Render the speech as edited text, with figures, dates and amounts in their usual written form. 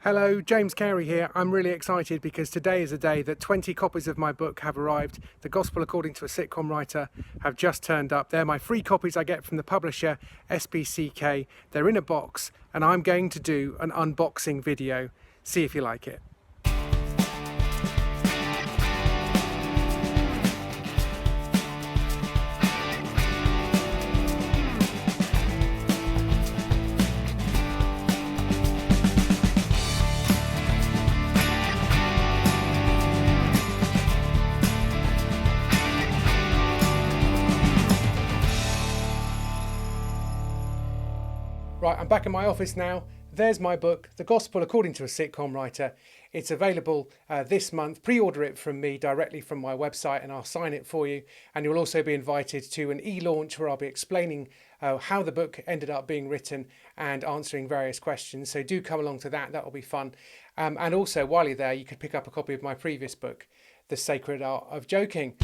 Hello, James Carey here. I'm really excited because today is a day that 20 copies of my book have arrived. The Gospel According to a Sitcom Writer have just turned up. They're my free copies I get from the publisher SBCK. They're in a box and I'm going to do an unboxing video. See if you like it. Right, I'm back in my office now. There's my book, The Gospel According to a Sitcom Writer. It's available this month. Pre-order it from me directly from my website and I'll sign it for you. And you'll also be invited to an e-launch where I'll be explaining how the book ended up being written and answering various questions. So do come along to that. That will be fun. And also, while you're there, you could pick up a copy of my previous book, The Sacred Art of Joking.